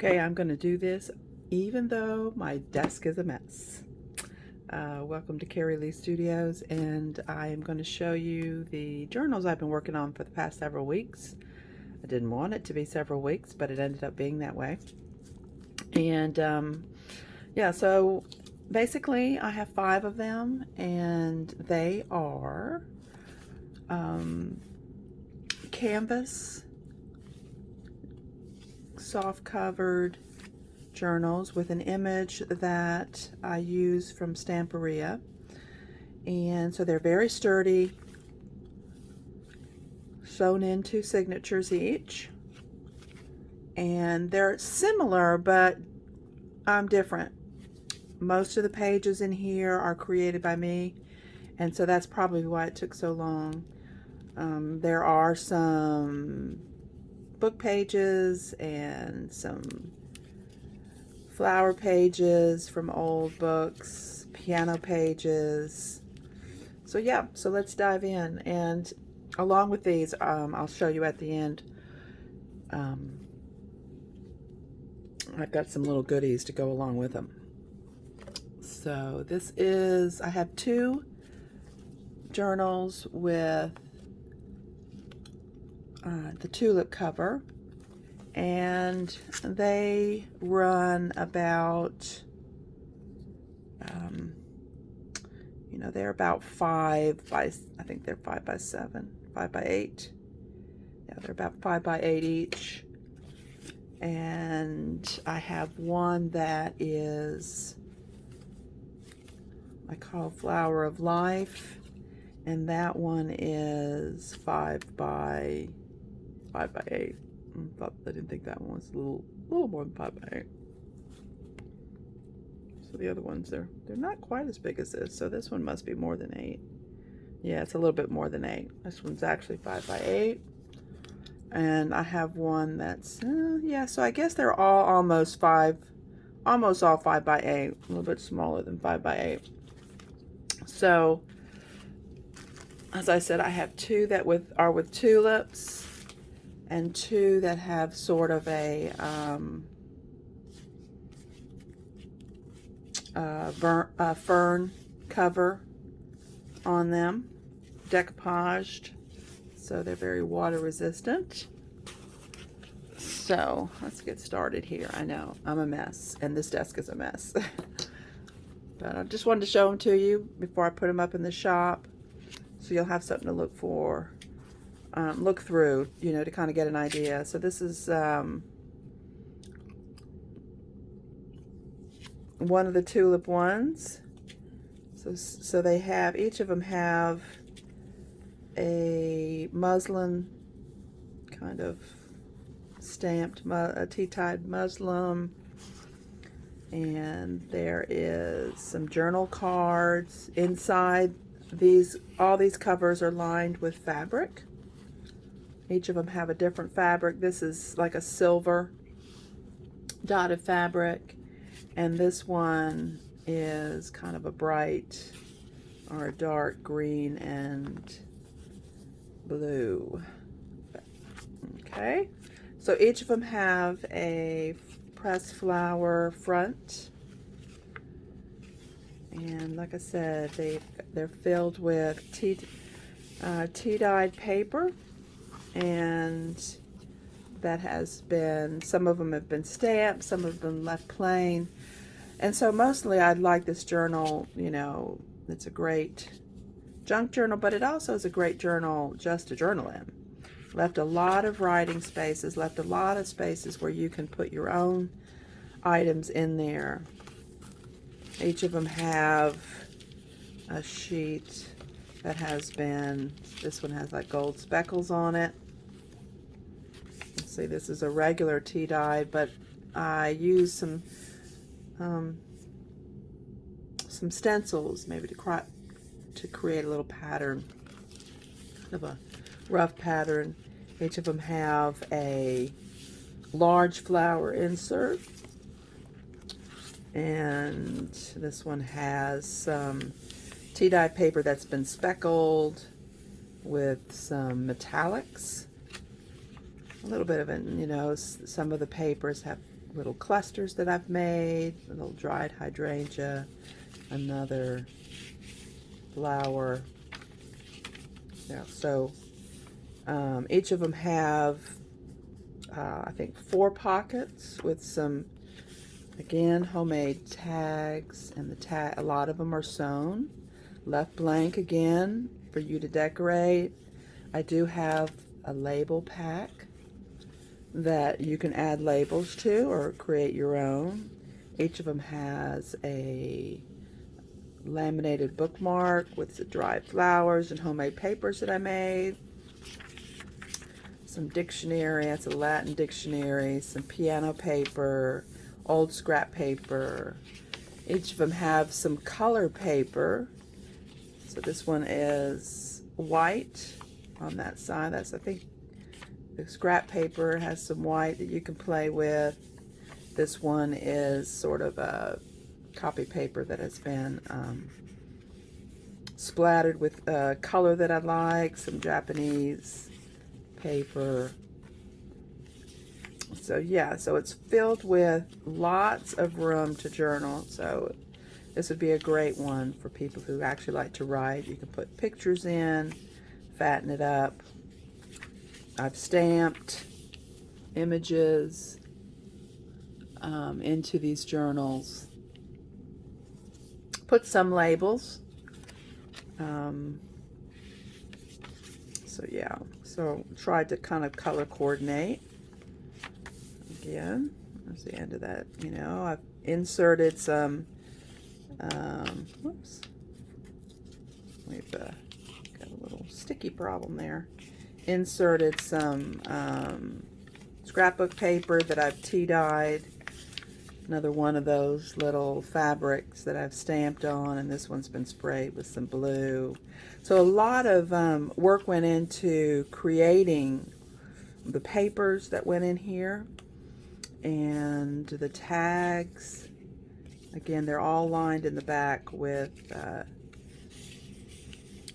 Okay, I'm going to do this even though my desk is a mess. Welcome to Carrie Lee Studios, and I am going to show you the journals I've been working on for the past several weeks. I didn't want it to be several weeks, but it ended up being that way. And yeah, so basically I have 5 of them, and they are canvas, soft covered journals with an image that I use from Stamperia. And so they're very sturdy, sewn in 2 signatures each. And they're similar, but different. Most of the pages in here are created by me, and so that's probably why it took so long. There are some book pages and some flower pages from old books, piano pages. So yeah, so let's dive in. And along with these, I'll show you at the end, I've got some little goodies to go along with them. So this is, I have 2 journals with the tulip cover, and they run about, they're about 5 by, I think they're 5 by 7, 5 by 8. Yeah, they're about 5 by 8 each. And I have one that is, I call Flower of Life, and that one is 5 by 8. I didn't think that one was a little more than 5 by 8. So the other ones, they're not quite as big as this. So this one must be more than 8. Yeah, it's a little bit more than 8. This one's actually 5 by 8. And I have one that's, yeah, so I guess they're all almost all 5 by 8, a little bit smaller than 5 by 8. So, as I said, I have 2 that are with tulips, and 2 that have sort of a fern cover on them, decoupaged. So they're very water resistant. So let's get started here. I know I'm a mess, and this desk is a mess. But I just wanted to show them to you before I put them up in the shop, so you'll have something to look for, look through, to kind of get an idea. So this is one of the tulip ones. So they have, each of them have a muslin kind of stamped, a tea-tied muslin, and there is some journal cards inside. All these covers are lined with fabric. Each of them have a different fabric. This is like a silver dotted fabric, and this one is kind of a bright or a dark green and blue. Okay, so each of them have a pressed flower front, and like I said, they're filled with tea-dyed paper, and that has been, some of them have been stamped, some of them left plain. And so mostly I'd like this journal, it's a great junk journal, but it also is a great journal just to journal in. Left a lot of writing spaces, left a lot of spaces where you can put your own items in there. Each of them have a sheet that has been, this one has like gold speckles on it. Let's see, this is a regular tea dye, but I use some stencils maybe to create a little pattern, kind of a rough pattern. Each of them have a large flower insert, and this one has some tea dye paper that's been speckled with some metallics. A little bit of it, some of the papers have little clusters that I've made, a little dried hydrangea, another flower. Yeah, so each of them have, I think, 4 pockets with some, again, homemade tags, and a lot of them are sewn, left blank again for you to decorate. I do have a label pack that you can add labels to or create your own. Each of them has a laminated bookmark with the dried flowers and homemade papers that I made. Some dictionary, that's a Latin dictionary, some piano paper, old scrap paper. Each of them have some color paper. So this one is white on that side. That's, I think, the scrap paper has some white that you can play with. This one is sort of a copy paper that has been splattered with color that I like, some Japanese paper. So yeah, so it's filled with lots of room to journal. So this would be a great one for people who actually like to write. You can put pictures in, fatten it up. I've stamped images into these journals. Put some labels. So yeah, so tried to kind of color coordinate. Again, that's the end of that. You know, I've inserted some, whoops, we've got a little sticky problem there. Inserted some scrapbook paper that I've tea dyed. Another one of those little fabrics that I've stamped on, and this one's been sprayed with some blue. So a lot of work went into creating the papers that went in here, and the tags. Again, they're all lined in the back with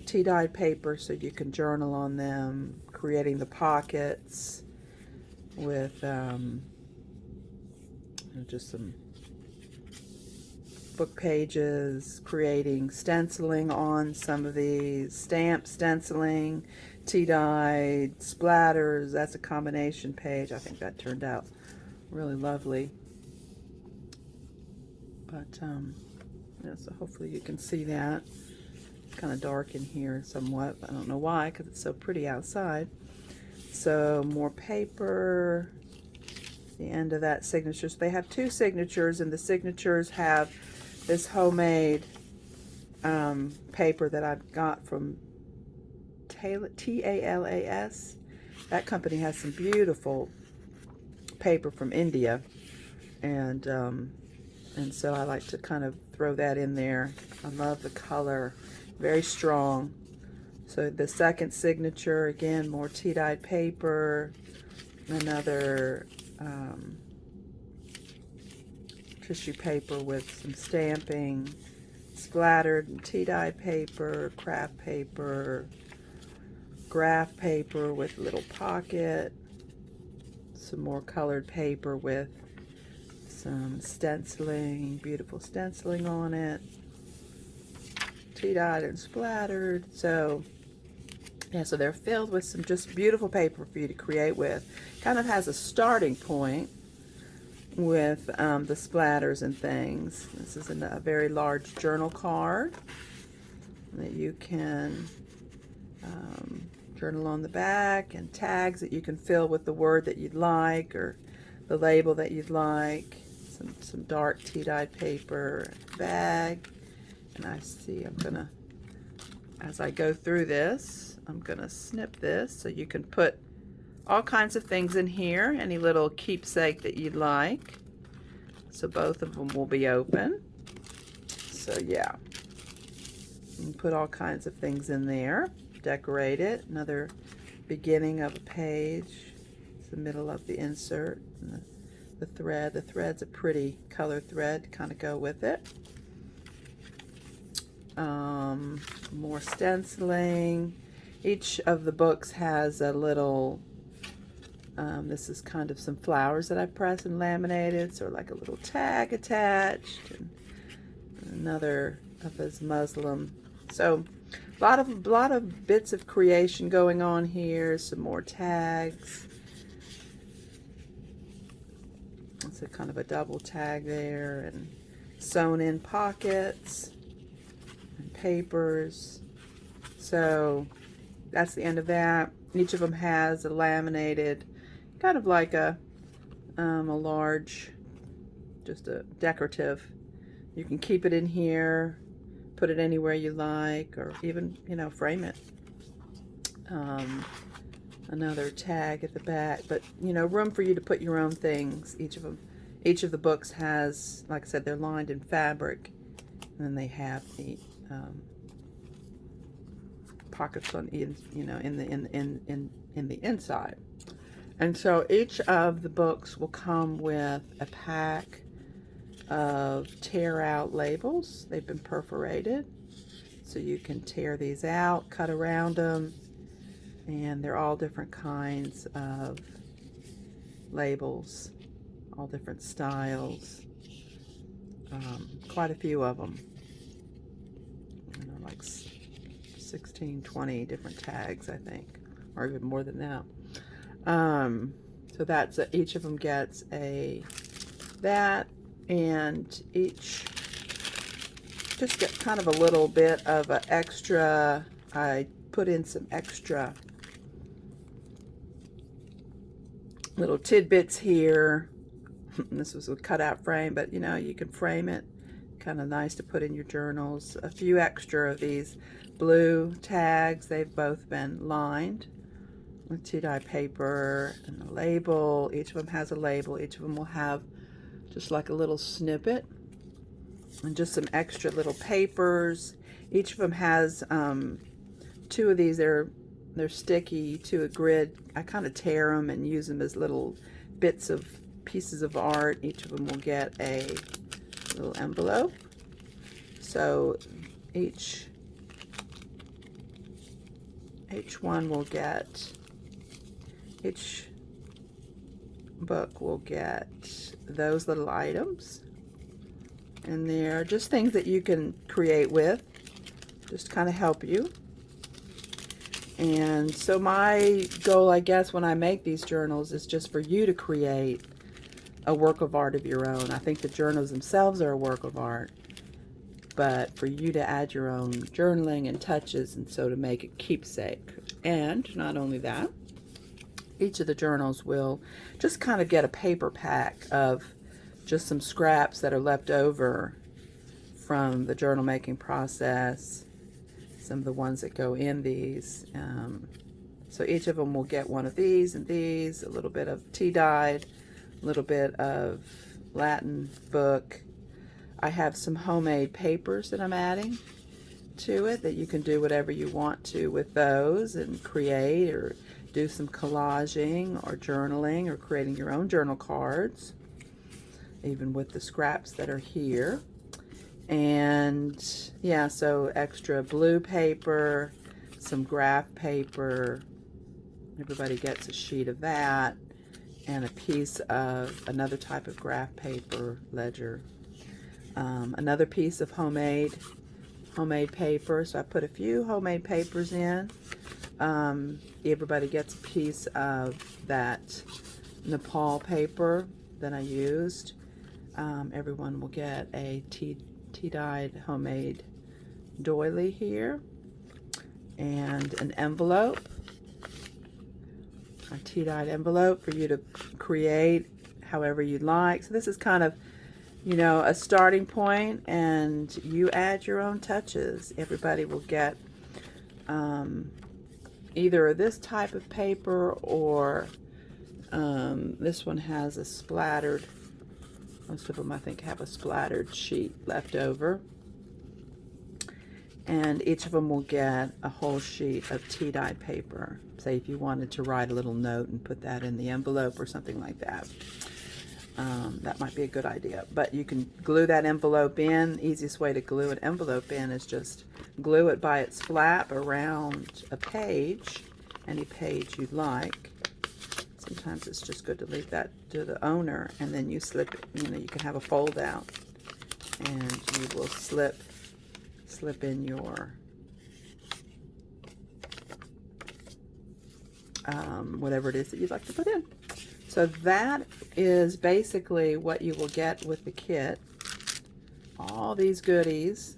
tea dyed paper so you can journal on them, creating the pockets with just some book pages, creating stenciling on some of these, stamp stenciling, tea dyed, splatters. That's a combination page. I think that turned out really lovely. But yeah, so hopefully you can see that. It's kind of dark in here somewhat. I don't know why, because it's so pretty outside. So more paper. The end of that signature. So they have 2 signatures, and the signatures have this homemade paper that I've got from Talas. That company has some beautiful paper from India, and so I like to kind of throw that in there. I love the color, very strong. So the second signature, again, more tea-dyed paper, another tissue paper with some stamping, splattered and tea-dyed paper, craft paper, graph paper with little pocket, some more colored paper with some stenciling, beautiful stenciling on it, tea-dyed and splattered. So yeah, so they're filled with some just beautiful paper for you to create with. Kind of has a starting point with the splatters and things. This is a very large journal card that you can journal on the back, and tags that you can fill with the word that you'd like or the label that you'd like. Some dark tea-dyed paper, bag, and I see I'm gonna, as I go through this, I'm gonna snip this so you can put all kinds of things in here, any little keepsake that you'd like. So both of them will be open. So yeah, you can put all kinds of things in there, decorate it. Another beginning of a page. It's the middle of the insert. And the thread. The thread's a pretty color thread to kind of go with it. More stenciling. Each of the books has a little This is kind of some flowers that I pressed and laminated, so like a little tag attached, and another of his Muslim. So a lot of bits of creation going on here. Some more tags. It's a kind of a double tag there, and sewn in pockets and papers. So that's the end of that. Each of them has a laminated, kind of like a large, just a decorative. You can keep it in here, put it anywhere you like, or even, you know, frame it. Another tag at the back, but, you know, room for you to put your own things. Each of the books has, like I said, they're lined in fabric, and then they have the pockets on, you know, in the inside. And so each of the books will come with a pack of tear out labels. They've been perforated, so you can tear these out, cut around them, and they're all different kinds of labels, all different styles, quite a few of them, you know, like 16, 20 different tags, I think, or even more than that. So that's each of them gets that, and each just get kind of a little bit of an extra. I put in some extra little tidbits here. This was a cutout frame, but you know, you can frame it. Kind of nice to put in your journals. A few extra of these blue tags. They've both been lined with tea-dye paper and a label. Each of them has a label. Each of them will have just like a little snippet and just some extra little papers. Each of them has two of these. They're sticky to a grid. I kind of tear them and use them as little pieces of art. Each of them will get a little envelope. So each book will get those little items, and they're just things that you can create with, just kind of help you. And so my goal, I guess, when I make these journals is just for you to create a work of art of your own. I think the journals themselves are a work of art, but for you to add your own journaling and touches, and so to make a keepsake. And not only that, each of the journals will just kind of get a paper pack of just some scraps that are left over from the journal making process, some of the ones that go in these. So each of them will get one of these and these, a little bit of tea dyed, a little bit of Latin book. I have some homemade papers that I'm adding to it that you can do whatever you want to with those, and create or do some collaging or journaling or creating your own journal cards, even with the scraps that are here. And yeah, so extra blue paper, some graph paper. Everybody gets a sheet of that, and a piece of another type of graph paper, ledger. Another piece of homemade paper. So I put a few homemade papers in. Everybody gets a piece of that Nepal paper that I used. Everyone will get a tea-dyed homemade doily here, and an envelope, a tea-dyed envelope for you to create however you'd like. So this is kind of, you know, a starting point, and you add your own touches. Everybody will get either this type of paper, or this one has a splattered, most of them I think have a splattered sheet left over. And each of them will get a whole sheet of tea-dyed paper. Say if you wanted to write a little note and put that in the envelope or something like that. That might be a good idea. But you can glue that envelope in. The easiest way to glue an envelope in is just glue it by its flap around a page, any page you'd like. Sometimes it's just good to leave that to the owner, and then you slip it, you know, you can have a fold out, and you will slip in your whatever it is that you'd like to put in. So that is basically what you will get with the kit. All these goodies,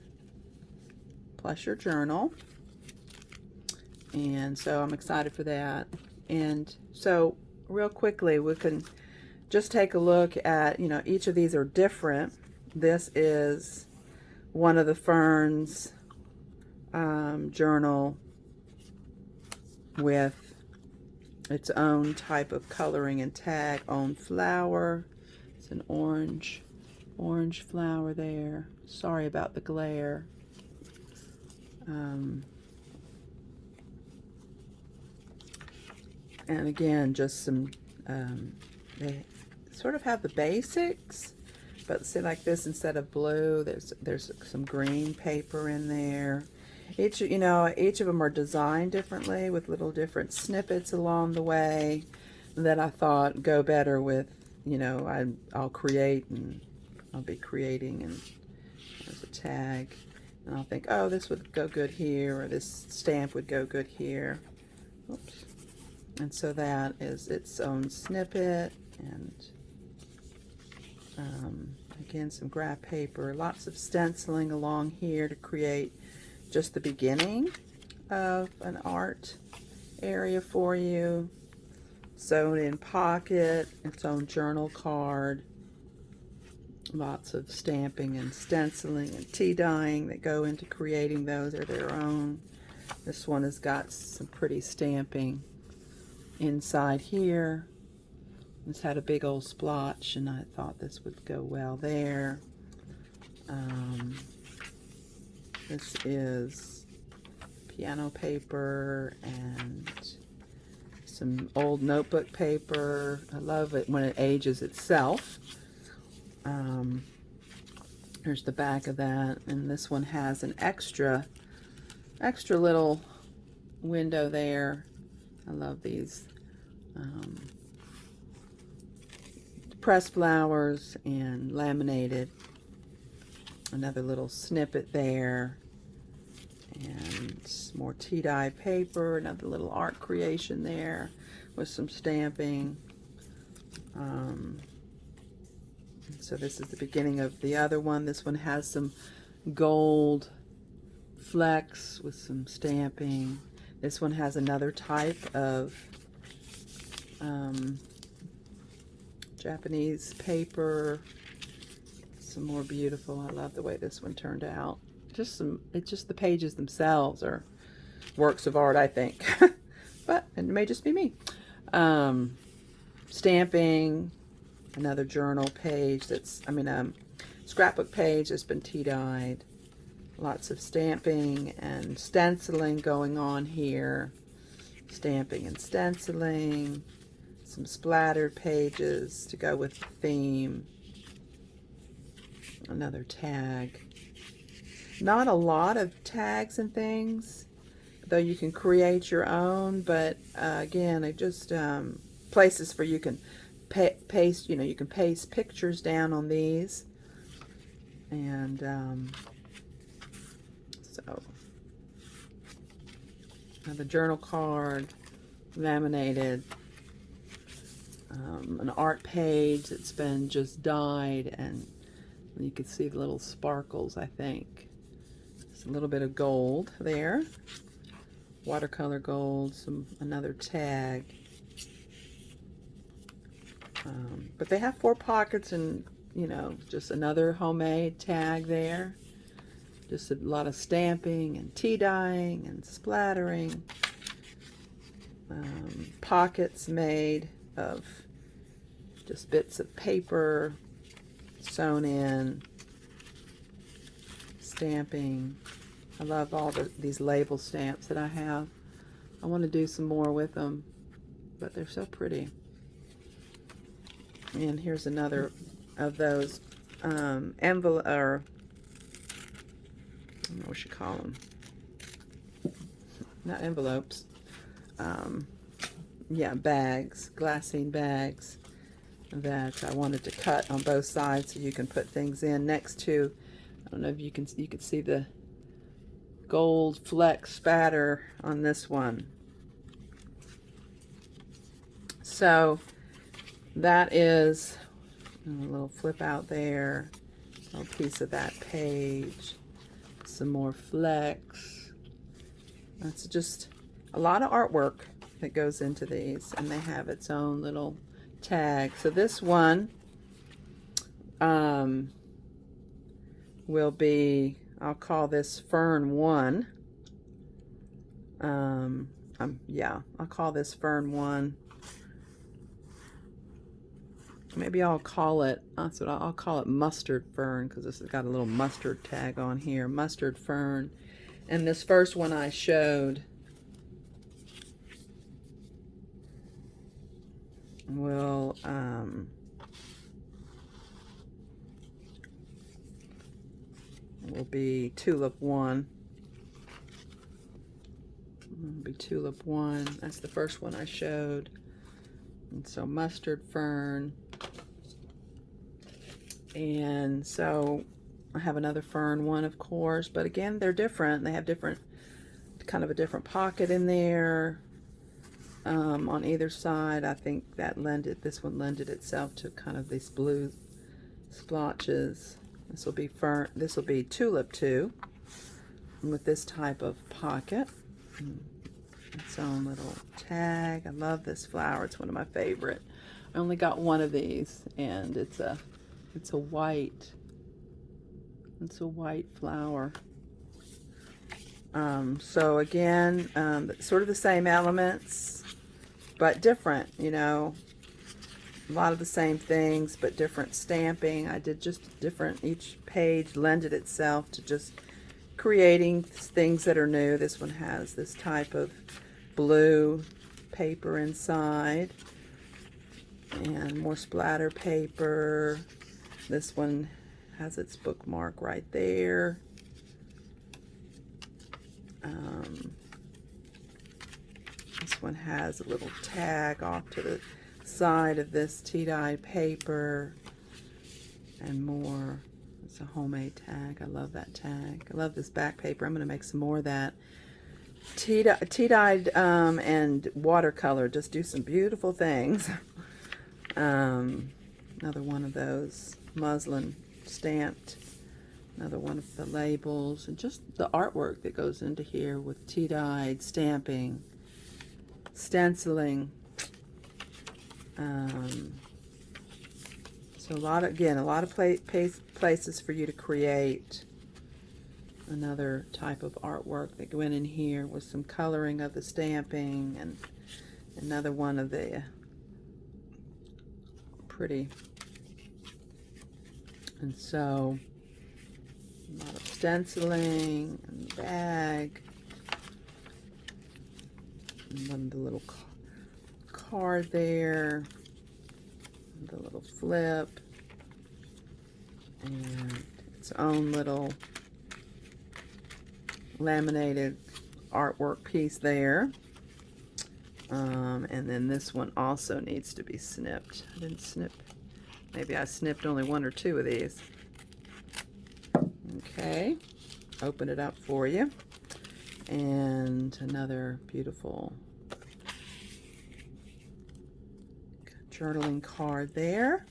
plus your journal. And so I'm excited for that. And so real quickly, we can just take a look at, you know, each of these are different. This is one of the ferns journal with its own type of coloring and tag, own flower. It's an orange flower there. Sorry about the glare. And again, just some, they sort of have the basics, but see, like this, instead of blue, there's some green paper in there. Each of them are designed differently with little different snippets along the way that I thought go better with, you know, I'll create, and I'll be creating, and there's a tag, and I'll think, oh, this would go good here, or this stamp would go good here. Oops. And so that is its own snippet, and again, some graph paper, lots of stenciling along here to create just the beginning of an art area for you. Sewn in pocket, its own journal card, lots of stamping and stenciling and tea dyeing that go into creating those, are their own. This one has got some pretty stamping inside here. This had a big old splotch, and I thought this would go well there. This is piano paper and some old notebook paper. I love it when it ages itself. Here's the back of that, and this one has an extra little window there. I love these pressed flowers and laminated. Another little snippet there, and more tea dye paper. Another little art creation there with some stamping. So this is the beginning of the other one. This one has some gold flecks with some stamping. This one has another type of Japanese paper. Some more beautiful. I love the way this one turned out. It's just the pages themselves are works of art, I think. But it may just be me. Stamping. Another journal page scrapbook page that's been tea dyed. Lots of stamping and stenciling going on here. Stamping and stenciling. Some splattered pages to go with the theme. Another tag. Not a lot of tags and things, though you can create your own, but again, it just places where you can paste, you can paste pictures down on these. And so the journal card, laminated, an art page that's been just dyed, and you can see the little sparkles, I think. Just a little bit of gold there. Watercolor gold, another tag. But they have 4 pockets, and, just another homemade tag there. Just a lot of stamping and tea dyeing and splattering. Pockets made of just bits of paper sewn in, stamping. I love all these label stamps that I have. I want to do some more with them, but they're so pretty. And here's another of those envelope, or I don't know what you call them. Not envelopes. yeah, bags, glassine bags that I wanted to cut on both sides so you can put things in next to. I don't know if you can see the gold fleck spatter on this one. So that is a little flip out there, a little piece of that page, some more flecks. That's just a lot of artwork that goes into these, and they have its own little tag. So this one will be, I'll call this Fern 1. Yeah, I'll call this Fern 1. Maybe I'll call it, that's what I'll call it, Mustard Fern, because this has got a little mustard tag on here, Mustard Fern. And this first one I showed will be Tulip 1. Will be Tulip 1. That's the first one I showed. And so Mustard Fern. And so I have another Fern 1, of course, but again, they're different. They have different, kind of a different pocket in there on either side. I think that this one lended itself to kind of these blue splotches. This will be Tulip 2 with this type of pocket. Its own little tag. I love this flower. It's one of my favorite. I only got one of these, and it's a white flower. So again, sort of the same elements, but different, you know, a lot of the same things, but different stamping. I did just different, each page lended itself to just creating things that are new. This one has this type of blue paper inside and more splatter paper. This one has its bookmark right there. This one has a little tag off to the side of this tea-dyed paper and more. It's a homemade tag. I love that tag. I love this back paper. I'm going to make some more of that. Tea-dyed and watercolor just do some beautiful things. Another one of those muslin stamped. Another one of the labels, and just the artwork that goes into here with tea-dyed, stamping, stenciling. So a lot of places for you to create. Another type of artwork that went in here with some coloring of the stamping, and another one of the pretty. And so a lot of stenciling and the bag, and then the little card there, the little flip, and its own little laminated artwork piece there. And then this one also needs to be snipped. I didn't snip. Maybe I snipped only one or two of these. Okay, open it up for you. And another beautiful journaling card there.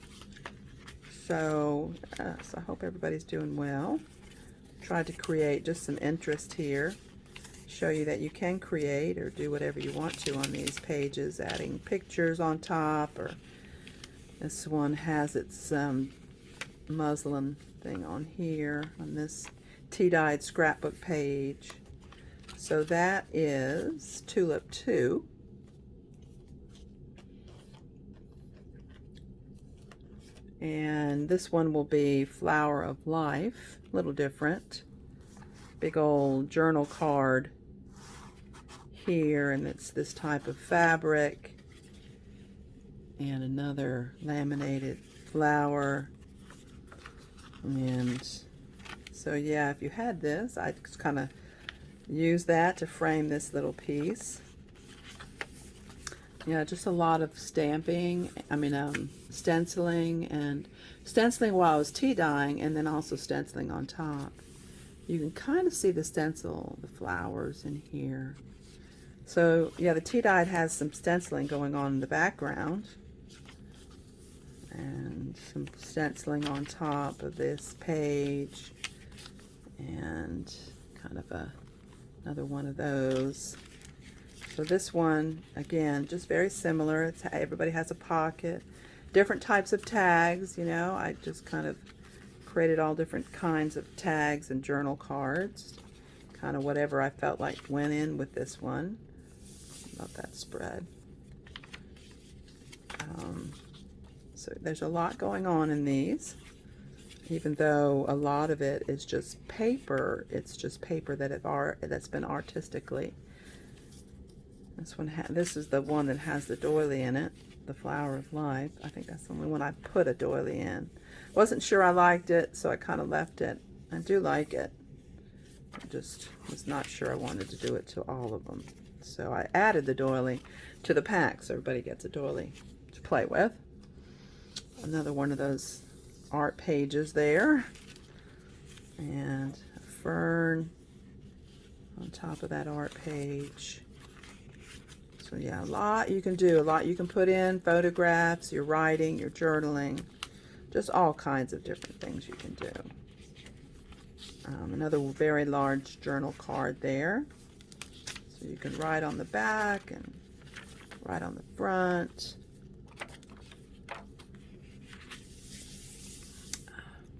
So I hope everybody's doing well. Tried to create just some interest here. Show you that you can create or do whatever you want to on these pages, adding pictures on top, or this one has its muslin thing on here on this tea-dyed scrapbook page. So that is Tulip 2. And this one will be Flower of Life, a little different. Big old journal card here, and it's this type of fabric. And another laminated flower. And so yeah, if you had this, I'd just kind of use that to frame this little piece. Yeah, just a lot of stamping, stenciling, and stenciling while I was tea dyeing, and then also stenciling on top. You can kind of see the stencil, the flowers in here. So yeah, the tea dye has some stenciling going on in the background, and some stenciling on top of this page, and kind of another one of those. So this one, again, just very similar. Everybody has a pocket, different types of tags, you know. I just kind of created all different kinds of tags and journal cards, kind of whatever I felt like went in with this one. Love that spread. So there's a lot going on in these, even though a lot of it is just paper. It's just paper that's been artistically. This is the one that has the doily in it, the Flower of Life. I think that's the only one I put a doily in. Wasn't sure I liked it, so I kind of left it. I do like it. I just was not sure I wanted to do it to all of them. So I added the doily to the pack, so everybody gets a doily to play with. Another one of those art pages there. And a fern on top of that art page. So yeah, a lot you can do, a lot you can put in, photographs, your writing, your journaling, just all kinds of different things you can do. Another very large journal card there. So you can write on the back and write on the front.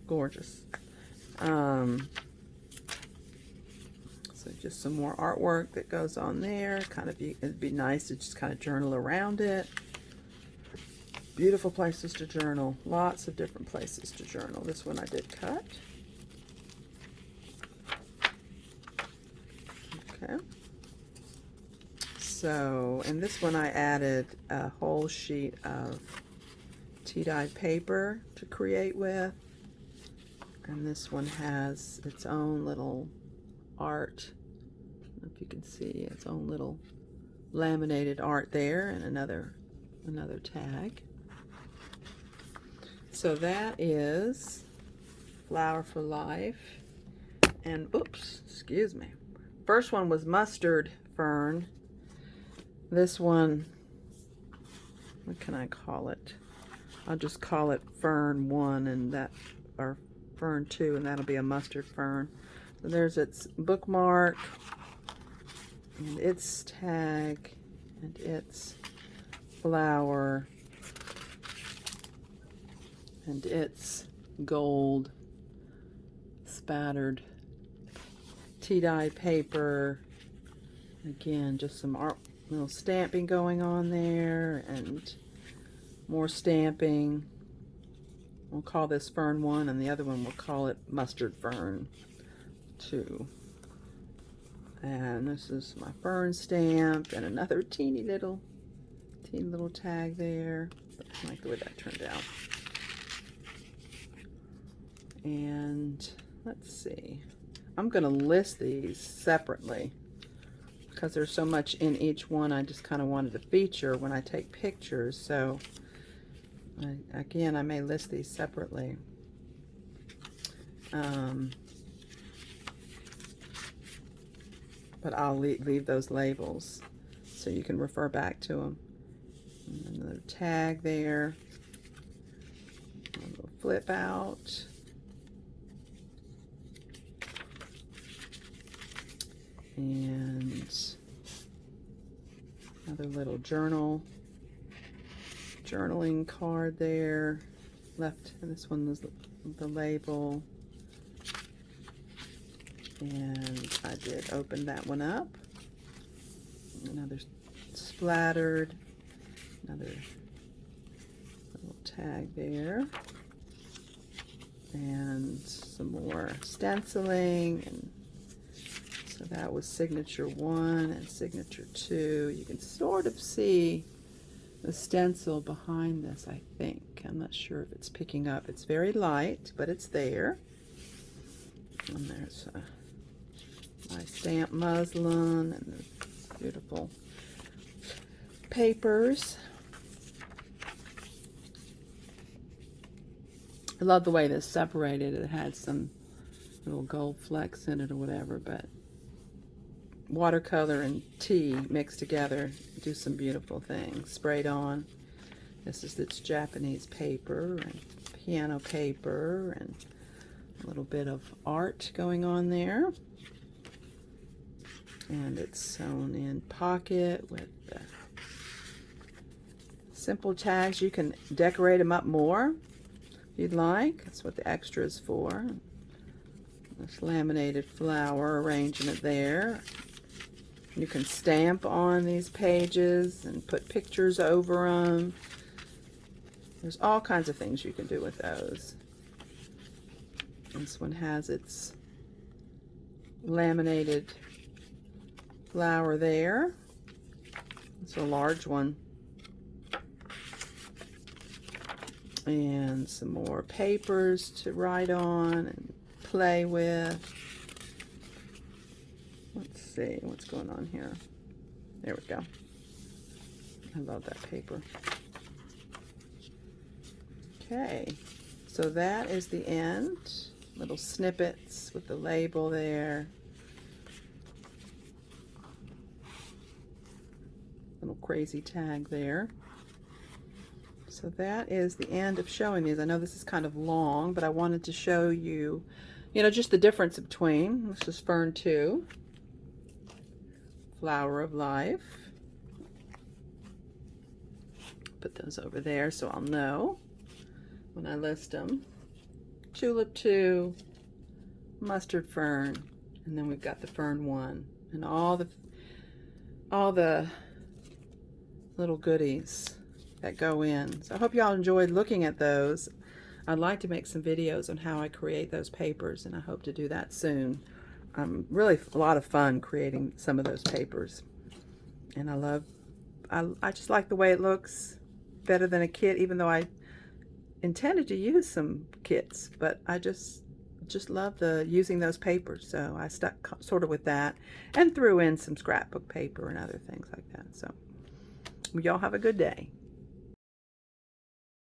Gorgeous. So just some more artwork that goes on there. It'd be nice to just kind of journal around it. Beautiful places to journal. Lots of different places to journal. This one I did cut. Okay. So, in this one I added a whole sheet of tea-dyed paper to create with. And this one has its own little art. I don't know if you can see its own little laminated art there, and another tag. So that is Flower for Life. And oops, excuse me. First one was mustard fern. This one, what can I call it? I'll just call it Fern 1 and that, or Fern 2, and that'll be a mustard fern. So there's its bookmark and its tag and its flower and its gold spattered tea-dyed paper. Again, just some little stamping going on there and more stamping. We'll call this Fern 1, and the other one we'll call it Mustard Fern 2. And this is my fern stamp, and another teeny little tag there. I like the way that turned out. And let's see. I'm going to list these separately because there's so much in each one. I just kind of wanted to feature when I take pictures. So again, I may list these separately. But I'll leave those labels so you can refer back to them. And another tag there. A little flip out. And another little journaling card there left, and this one was the label. And I did open that one up. Another splattered, another little tag there, and some more stenciling. And so that was signature 1 and signature 2. You can sort of see the stencil behind this, I think. I'm not sure if it's picking up. It's very light, but it's there. And there's my stamp muslin and the beautiful papers. I love the way this separated. It had some little gold flecks in it or whatever, but watercolor and tea mixed together do some beautiful things. Sprayed on. This is its Japanese paper and piano paper and a little bit of art going on there. And it's sewn in pocket with simple tags. You can decorate them up more if you'd like. That's what the extra is for. This laminated flower arrangement there. You can stamp on these pages and put pictures over them. There's all kinds of things you can do with those. This one has its laminated flower there. It's a large one. And some more papers to write on and play with. Let's see what's going on here. There we go. I love that paper. Okay, so that is the end. Little snippets with the label there. Little crazy tag there. So that is the end of showing these. I know this is kind of long, but I wanted to show you, just the difference between. This is Fern 2, Flower of Life. Put those over there so I'll know when I list them. Tulip 2, Mustard Fern, and then we've got the Fern 1, and all the little goodies that go in. So I hope y'all enjoyed looking at those. I'd like to make some videos on how I create those papers, and I hope to do that soon. Really a lot of fun creating some of those papers, and I just like the way it looks better than a kit, even though I intended to use some kits, but I just love using those papers, so I stuck sort of with that and threw in some scrapbook paper and other things like that. So y'all have a good day.